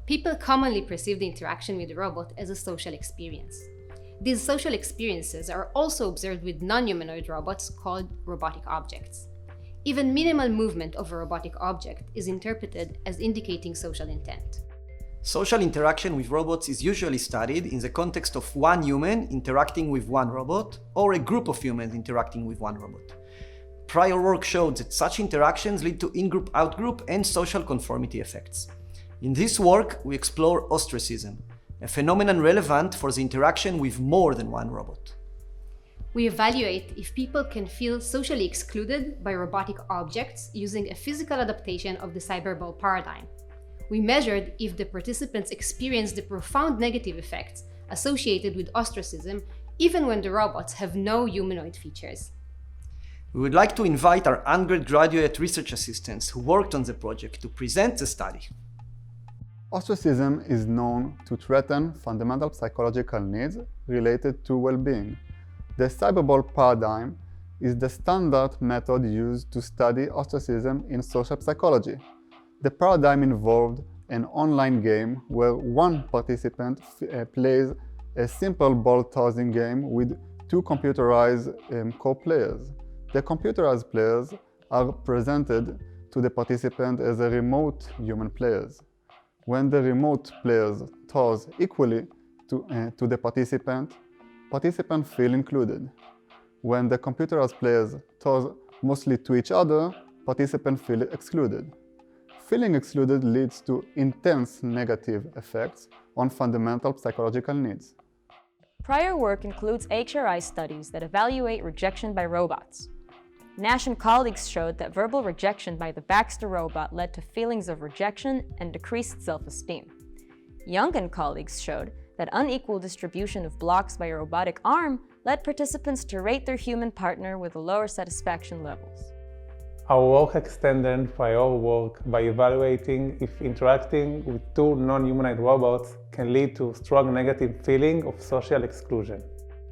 People commonly perceive the interaction with a robot as a social experience. These social experiences are also observed with non-humanoid robots called robotic objects. Even minimal movement of a robotic object is interpreted as indicating social intent. Social interaction with robots is usually studied in the context of one human interacting with one robot, or a group of humans interacting with one robot. Prior work showed that such interactions lead to in-group, out-group, and social conformity effects. In this work, we explore ostracism, a phenomenon relevant for the interaction with more than one robot. We evaluate if people can feel socially excluded by robotic objects using a physical adaptation of the Cyberbull paradigm. We measured if the participants experienced the profound negative effects associated with ostracism even when the robots have no humanoid features. We would like to invite our undergraduate research assistants who worked on the project to present the study. Ostracism is known to threaten fundamental psychological needs related to well-being. The Cyberbull paradigm is the standard method used to study ostracism in social psychology. The paradigm involved an online game where one participant plays a simple ball tossing game with two computerized co-players. The computerized players are presented to the participant as a remote human players. When the remote players toss equally to the participants feel included. When the computerized players toss mostly to each other, participants feel excluded. Feeling excluded leads to intense negative effects on fundamental psychological needs. Prior work includes HRI studies that evaluate rejection by robots. Nash and colleagues showed that verbal rejection by the Baxter robot led to feelings of rejection and decreased self-esteem. Young and colleagues showed that unequal distribution of blocks by a robotic arm led participants to rate their human partner with lower satisfaction levels. Our work extended prior work by evaluating if interacting with two non-humanoid robots can lead to strong negative feeling of social exclusion.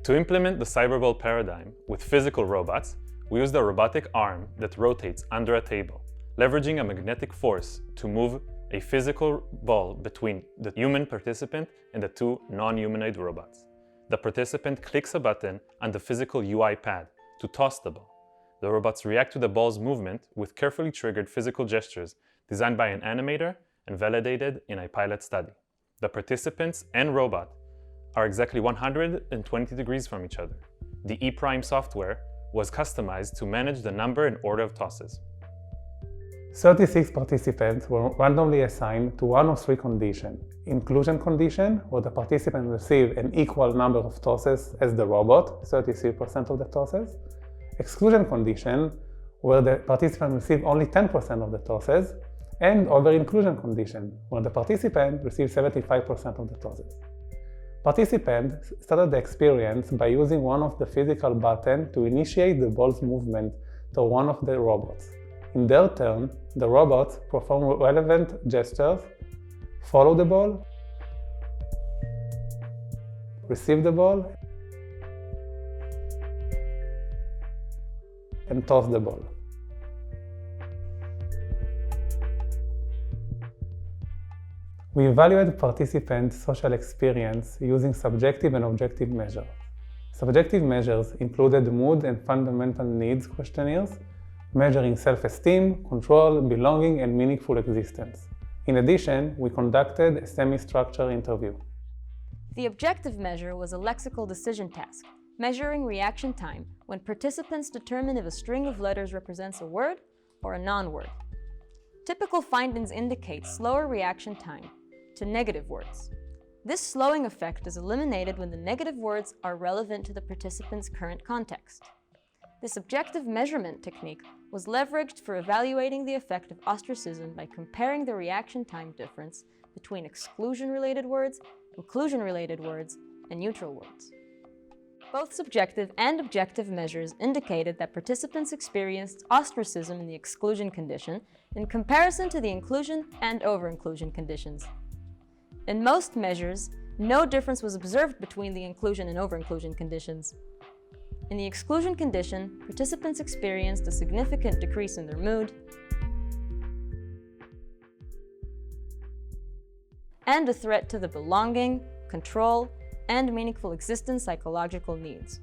To implement the Cyberbull paradigm with physical robots, we used a robotic arm that rotates under a table, leveraging a magnetic force to move a physical ball between the human participant and the two non-humanoid robots. The participant clicks a button on the physical UI pad to toss the ball. The robots react to the ball's movement with carefully triggered physical gestures designed by an animator and validated in a pilot study. The participants and robot are exactly 120 degrees from each other. The E' software was customized to manage the number and order of tosses. 36 participants were randomly assigned to one of three conditions. Inclusion condition, where the participant received an equal number of tosses as the robot, 33% of the tosses. Exclusion condition, where the participant received only 10% of the tosses, and over-inclusion condition, where the participant received 75% of the tosses. Participants started the experience by using one of the physical buttons to initiate the ball's movement to one of the robots. In their turn, the robots perform relevant gestures, follow the ball, receive the ball, and toss the ball. We evaluate participants' social experience using subjective and objective measures. Subjective measures included mood and fundamental needs questionnaires, measuring self-esteem, control, belonging, and meaningful existence. In addition, we conducted a semi-structured interview. The objective measure was a lexical decision task, measuring reaction time when participants determine if a string of letters represents a word or a non-word. Typical findings indicate slower reaction time to negative words. This slowing effect is eliminated when the negative words are relevant to the participant's current context. This objective measurement technique was leveraged for evaluating the effect of ostracism by comparing the reaction time difference between exclusion-related words, inclusion-related words, and neutral words. Both subjective and objective measures indicated that participants experienced ostracism in the exclusion condition in comparison to the inclusion and over-inclusion conditions. In most measures, no difference was observed between the inclusion and over-inclusion conditions. In the exclusion condition, participants experienced a significant decrease in their mood, and a threat to the belonging, control, and meaningful existence psychological needs.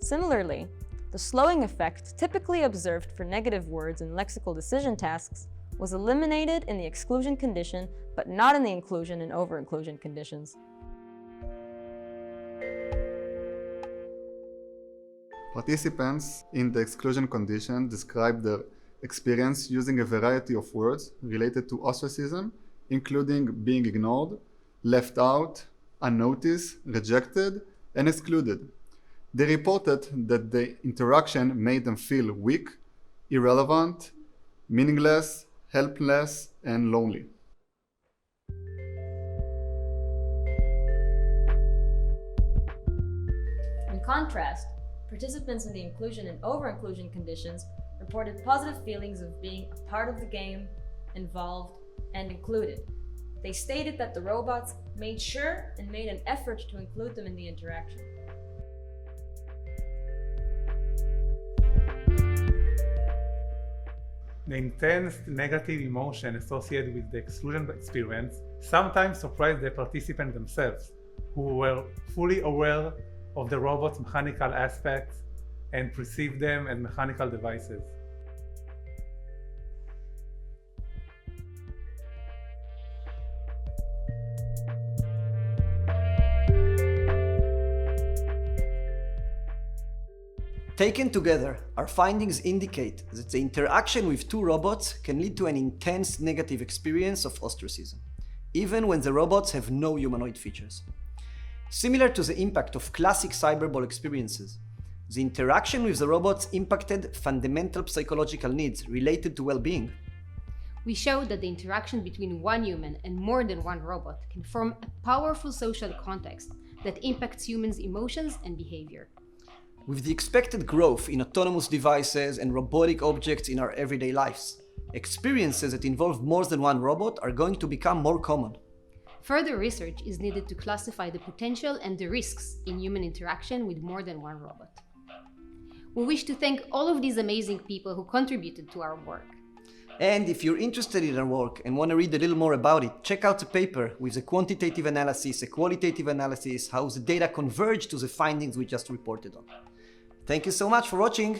Similarly, the slowing effect typically observed for negative words in lexical decision tasks was eliminated in the exclusion condition, but not in the inclusion and over-inclusion conditions. Participants in the exclusion condition described their experience using a variety of words related to ostracism, including being ignored, left out, unnoticed, rejected, and excluded. They reported that the interaction made them feel weak, irrelevant, meaningless, helpless, and lonely. In contrast, participants in the inclusion and over-inclusion conditions reported positive feelings of being a part of the game, involved, and included. They stated that the robots made sure and made an effort to include them in the interaction. The intense negative emotion associated with the exclusion experience sometimes surprised the participants themselves, who were fully aware of the robot's mechanical aspects and perceived them as mechanical devices. Taken together, our findings indicate that the interaction with two robots can lead to an intense negative experience of ostracism, even when the robots have no humanoid features. Similar to the impact of classic Cyberbull experiences, the interaction with the robots impacted fundamental psychological needs related to well-being. We showed that the interaction between one human and more than one robot can form a powerful social context that impacts humans' emotions and behavior. With the expected growth in autonomous devices and robotic objects in our everyday lives, experiences that involve more than one robot are going to become more common. Further research is needed to classify the potential and the risks in human interaction with more than one robot. We wish to thank all of these amazing people who contributed to our work. And if you're interested in our work and want to read a little more about it, check out the paper with a quantitative analysis, a qualitative analysis, how the data converge to the findings we just reported on. Thank you so much for watching!